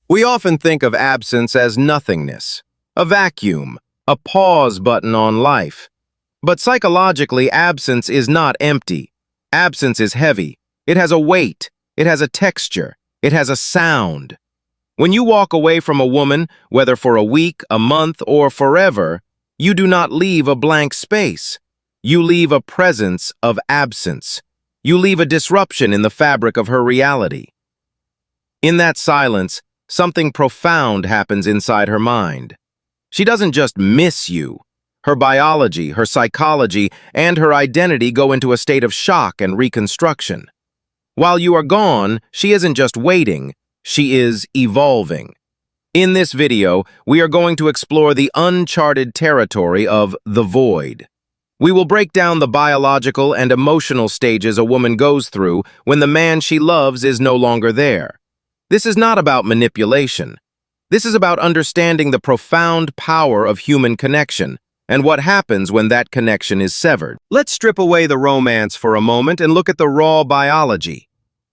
We often think of absence as nothingness, a vacuum, a pause button on life. But psychologically, absence is not empty. Absence is heavy. It has a weight. It has a texture. It has a sound. When you walk away from a woman, whether for a week, a month, or forever, you do not leave a blank space. You leave a presence of absence. You leave a disruption in the fabric of her reality. In that silence, something profound happens inside her mind. She doesn't just miss you. Her biology, her psychology, and her identity go into a state of shock and reconstruction. While you are gone, she isn't just waiting, she is evolving. In this video, we are going to explore the uncharted territory of the void. We will break down the biological and emotional stages a woman goes through when the man she loves is no longer there. This is not about manipulation. This is about understanding the profound power of human connection and what happens when that connection is severed. Let's strip away the romance for a moment and look at the raw biology.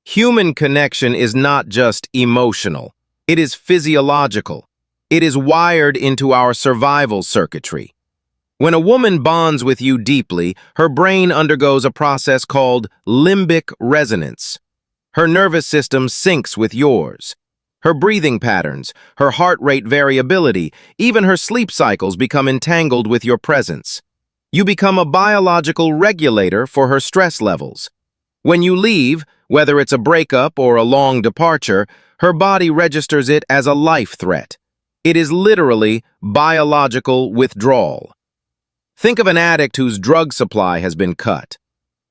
Human connection is not just emotional. It is physiological. It is wired into our survival circuitry. When a woman bonds with you deeply, her brain undergoes a process called limbic resonance. Her nervous system syncs with yours. Her breathing patterns, her heart rate variability, even her sleep cycles become entangled with your presence. You become a biological regulator for her stress levels. When you leave, whether it's a breakup or a long departure, her body registers it as a life threat. It is literally biological withdrawal. Think of an addict whose drug supply has been cut.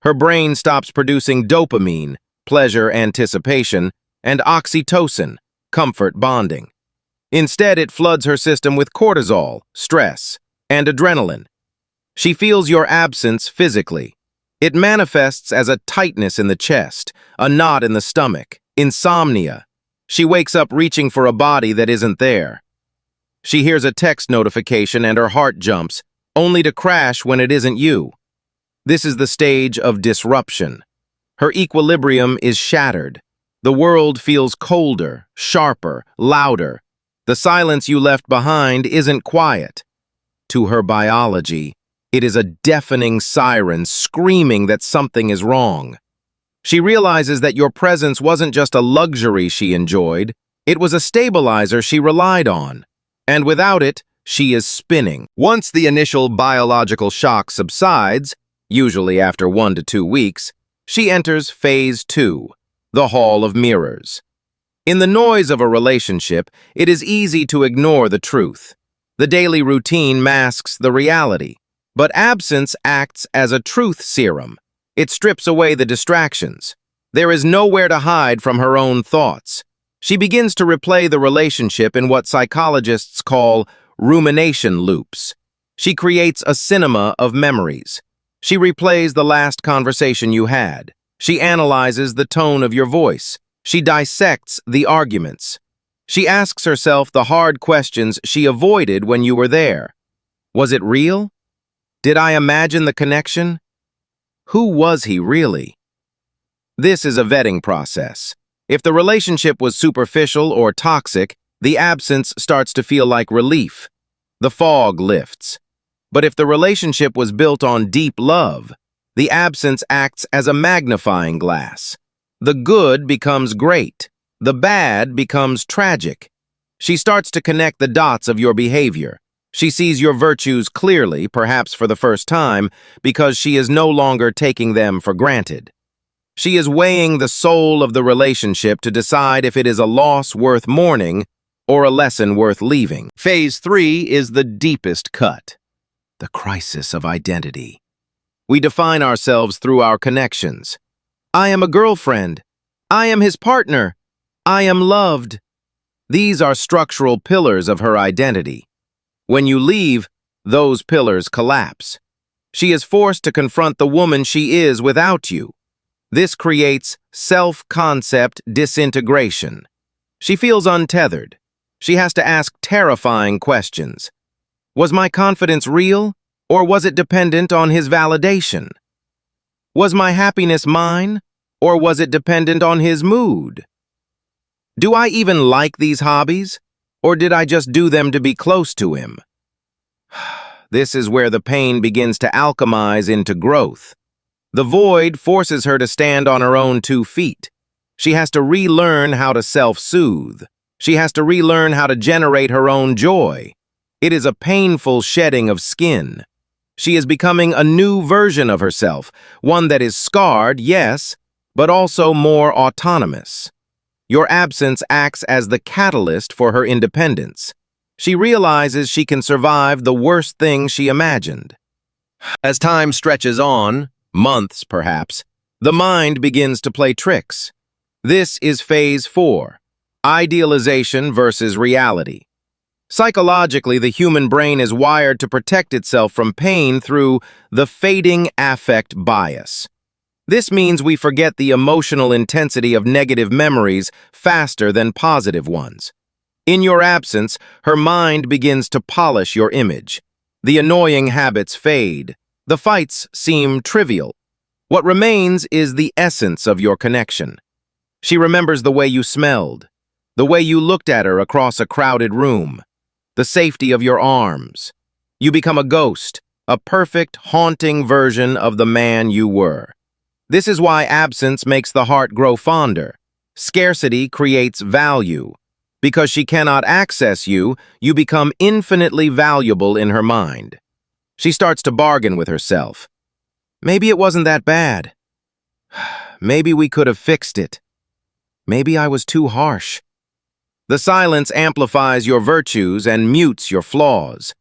Her brain stops producing dopamine, pleasure anticipation, and oxytocin, comfort bonding. Instead, it floods her system with cortisol, stress, and adrenaline. She feels your absence physically. It manifests as a tightness in the chest, a knot in the stomach, insomnia. She wakes up reaching for a body that isn't there. She hears a text notification and her heart jumps, only to crash when it isn't you. This is the stage of disruption. Her equilibrium is shattered. The world feels colder, sharper, louder. The silence you left behind isn't quiet. To her biology, it is a deafening siren screaming that something is wrong. She realizes that your presence wasn't just a luxury she enjoyed, it was a stabilizer she relied on. And without it, she is spinning. Once the initial biological shock subsides, usually after 1 to 2 weeks, she enters phase 2, the Hall of Mirrors. In the noise of a relationship, it is easy to ignore the truth. The daily routine masks the reality. But absence acts as a truth serum. It strips away the distractions. There is nowhere to hide from her own thoughts. She begins to replay the relationship in what psychologists call rumination loops. She creates a cinema of memories. She replays the last conversation you had. She analyzes the tone of your voice. She dissects the arguments. She asks herself the hard questions she avoided when you were there. Was it real? Did I imagine the connection? Who was he really? This is a vetting process. If the relationship was superficial or toxic, the absence starts to feel like relief. The fog lifts. But if the relationship was built on deep love, the absence acts as a magnifying glass. The good becomes great. The bad becomes tragic. She starts to connect the dots of your behavior. She sees your virtues clearly, perhaps for the first time, because she is no longer taking them for granted. She is weighing the soul of the relationship to decide if it is a loss worth mourning or a lesson worth leaving. Phase 3 is the deepest cut, the crisis of identity. We define ourselves through our connections. I am a girlfriend. I am his partner. I am loved. These are structural pillars of her identity. When you leave, those pillars collapse. She is forced to confront the woman she is without you. This creates self-concept disintegration. She feels untethered. She has to ask terrifying questions. Was my confidence real, or was it dependent on his validation? Was my happiness mine, or was it dependent on his mood? Do I even like these hobbies? Or did I just do them to be close to him? This is where the pain begins to alchemize into growth. The void forces her to stand on her own 2 feet. She has to relearn how to self-soothe. She has to relearn how to generate her own joy. It is a painful shedding of skin. She is becoming a new version of herself, one that is scarred, yes, but also more autonomous. Your absence acts as the catalyst for her independence. She realizes she can survive the worst thing she imagined. As time stretches on, months perhaps, the mind begins to play tricks. This is phase 4, idealization versus reality. Psychologically, the human brain is wired to protect itself from pain through the fading affect bias. This means we forget the emotional intensity of negative memories faster than positive ones. In your absence, her mind begins to polish your image. The annoying habits fade. The fights seem trivial. What remains is the essence of your connection. She remembers the way you smelled, the way you looked at her across a crowded room, the safety of your arms. You become a ghost, a perfect, haunting version of the man you were. This is why absence makes the heart grow fonder. Scarcity creates value. Because she cannot access you, you become infinitely valuable in her mind. She starts to bargain with herself. Maybe it wasn't that bad. Maybe we could have fixed it. Maybe I was too harsh. The silence amplifies your virtues and mutes your flaws.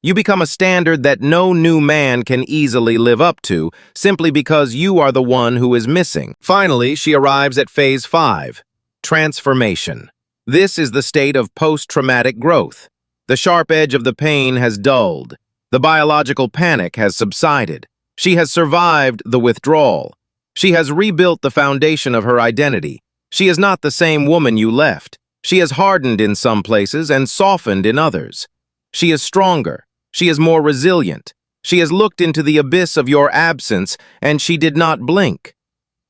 You become a standard that no new man can easily live up to, simply because you are the one who is missing. Finally, she arrives at phase 5, transformation. This is the state of post-traumatic growth. The sharp edge of the pain has dulled. The biological panic has subsided. She has survived the withdrawal. She has rebuilt the foundation of her identity. She is not the same woman you left. She has hardened in some places and softened in others. She is stronger. She is more resilient. She has looked into the abyss of your absence, and she did not blink.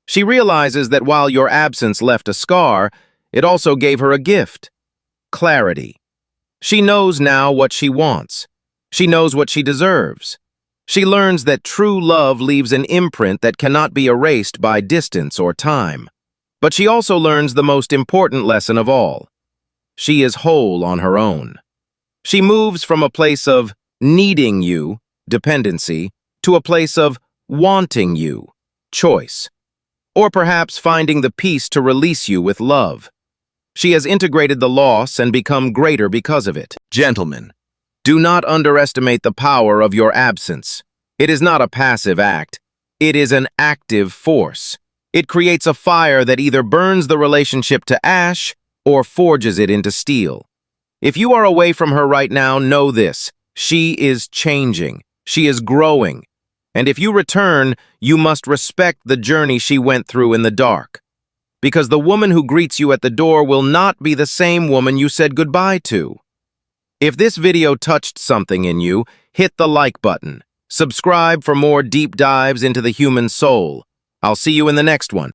She realizes that while your absence left a scar, it also gave her a gift: clarity. She knows now what she wants. She knows what she deserves. She learns that true love leaves an imprint that cannot be erased by distance or time. But she also learns the most important lesson of all. She is whole on her own. She moves from a place of needing you, dependency, to a place of wanting you, choice. Or perhaps finding the peace to release you with love. She has integrated the loss and become greater because of it. Gentlemen, do not underestimate the power of your absence. It is not a passive act. It is an active force. It creates a fire that either burns the relationship to ash or forges it into steel. If you are away from her right now, know this: she is changing. She is growing. And if you return, you must respect the journey she went through in the dark. Because the woman who greets you at the door will not be the same woman you said goodbye to. If this video touched something in you, hit the like button. Subscribe for more deep dives into the human soul. I'll see you in the next one.